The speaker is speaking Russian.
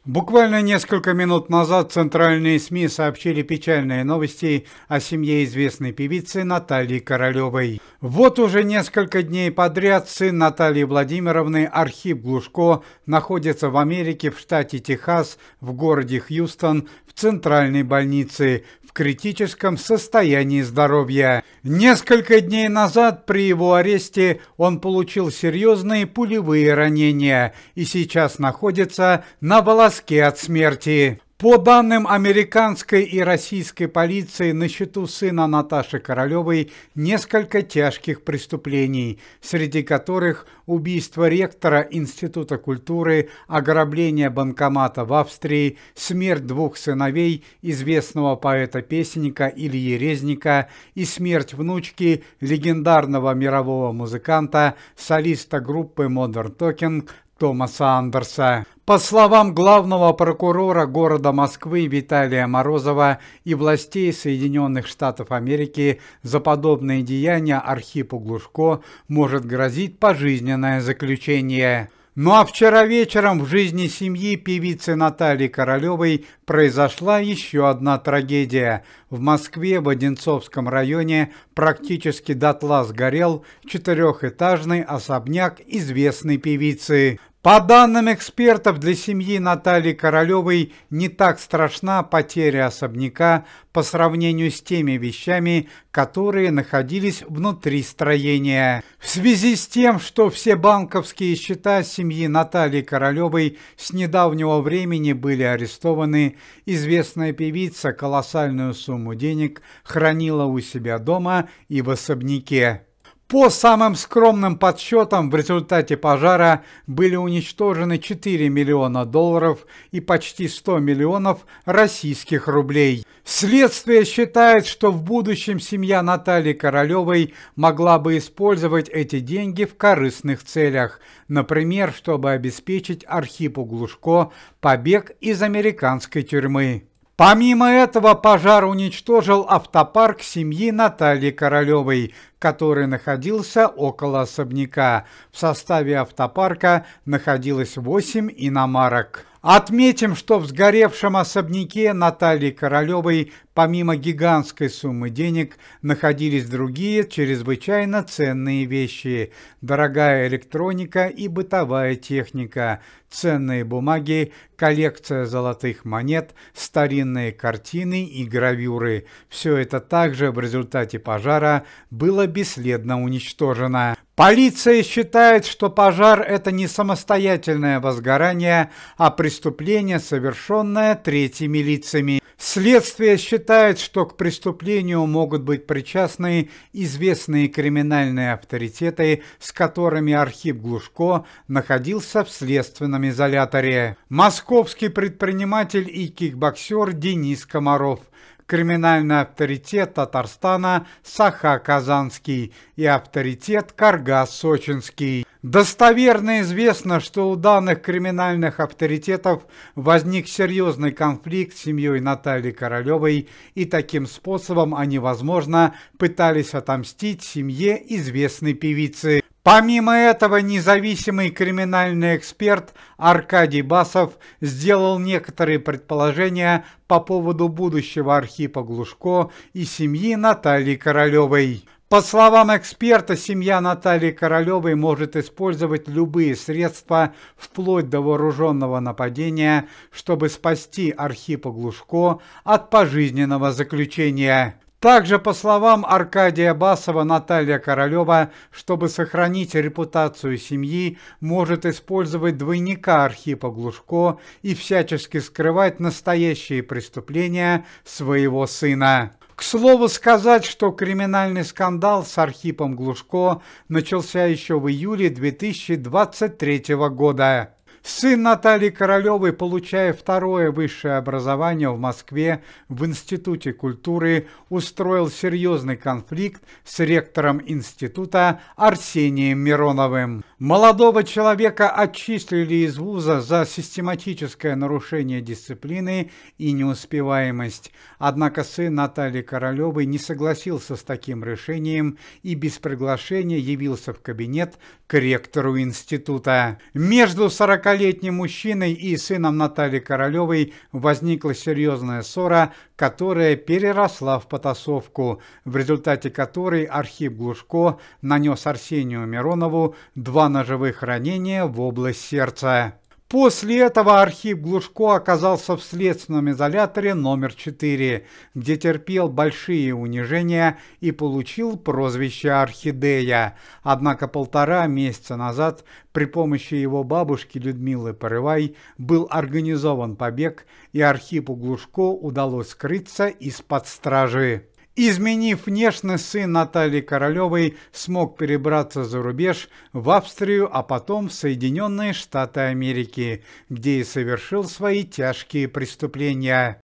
Буквально несколько минут назад центральные СМИ сообщили печальные новости о семье известной певицы Натальи Королевой. Вот уже несколько дней подряд сын Натальи Владимировны, Архип Глушко, находится в Америке, в штате Техас, в городе Хьюстон, в центральной больнице, в критическом состоянии здоровья. Несколько дней назад при его аресте он получил серьезные пулевые ранения и сейчас находится на волоске от смерти. По данным американской и российской полиции, на счету сына Наташи Королевой несколько тяжких преступлений, среди которых убийство ректора Института культуры, ограбление банкомата в Австрии, смерть двух сыновей известного поэта-песенника Ильи Резника и смерть внучки легендарного мирового музыканта, солиста группы Modern Talking Томаса Андерса. По словам главного прокурора города Москвы Виталия Морозова и властей Соединенных Штатов Америки, за подобные деяния Архипу Глушко может грозить пожизненное заключение. Ну а вчера вечером в жизни семьи певицы Натальи Королевой произошла еще одна трагедия. В Москве в Одинцовском районе практически дотла сгорел четырехэтажный особняк известной певицы. По данным экспертов, для семьи Натальи Королевой не так страшна потеря особняка по сравнению с теми вещами, которые находились внутри строения. В связи с тем, что все банковские счета семьи Натальи Королевой с недавнего времени были арестованы, известная певица колоссальную сумму денег хранила у себя дома и в особняке. По самым скромным подсчетам, в результате пожара были уничтожены 4 миллиона долларов и почти 100 миллионов российских рублей. Следствие считает, что в будущем семья Натальи Королевой могла бы использовать эти деньги в корыстных целях, например, чтобы обеспечить Архипу Глушко побег из американской тюрьмы. Помимо этого, пожар уничтожил автопарк семьи Натальи Королевой, который находился около особняка. В составе автопарка находилось 8 иномарок. Отметим, что в сгоревшем особняке Натальи Королевой помимо гигантской суммы денег находились другие чрезвычайно ценные вещи: дорогая электроника и бытовая техника, ценные бумаги, коллекция золотых монет, старинные картины и гравюры. Все это также в результате пожара было бесследно уничтожено. Полиция считает, что пожар – это не самостоятельное возгорание, а преступление, совершенное третьими лицами. Следствие считает, что к преступлению могут быть причастны известные криминальные авторитеты, с которыми Архип Глушко находился в следственном изоляторе. Московский предприниматель и кикбоксер Денис Комаров, криминальный авторитет Татарстана Саха Казанский и авторитет Каргас Сочинский. Достоверно известно, что у данных криминальных авторитетов возник серьезный конфликт с семьей Натальи Королевой, и таким способом они, возможно, пытались отомстить семье известной певицы. Помимо этого, независимый криминальный эксперт Аркадий Басов сделал некоторые предположения по поводу будущего Архипа Глушко и семьи Натальи Королевой. По словам эксперта, семья Натальи Королевой может использовать любые средства, вплоть до вооруженного нападения, чтобы спасти Архипа Глушко от пожизненного заключения. Также, по словам Аркадия Басова, Наталья Королева, чтобы сохранить репутацию семьи, может использовать двойника Архипа Глушко и всячески скрывать настоящие преступления своего сына. К слову сказать, что криминальный скандал с Архипом Глушко начался еще в июле 2023 года. Сын Натальи Королевой, получая второе высшее образование в Москве в Институте культуры, устроил серьезный конфликт с ректором института Арсением Мироновым. Молодого человека отчислили из вуза за систематическое нарушение дисциплины и неуспеваемость. Однако сын Натальи Королевой не согласился с таким решением и без приглашения явился в кабинет к ректору института. Между 40 40-летним мужчиной и сыном Натальи Королевой возникла серьезная ссора, которая переросла в потасовку, в результате которой Архип Глушко нанес Арсению Миронову 2 ножевых ранения в область сердца. После этого Архип Глушко оказался в следственном изоляторе номер 4, где терпел большие унижения и получил прозвище «Орхидея». Однако 1,5 месяца назад при помощи его бабушки Людмилы Порывай был организован побег, и Архипу Глушко удалось скрыться из-под стражи. Изменив внешность, сын Натальи Королевой смог перебраться за рубеж, в Австрию, а потом в Соединенные Штаты Америки, где и совершил свои тяжкие преступления.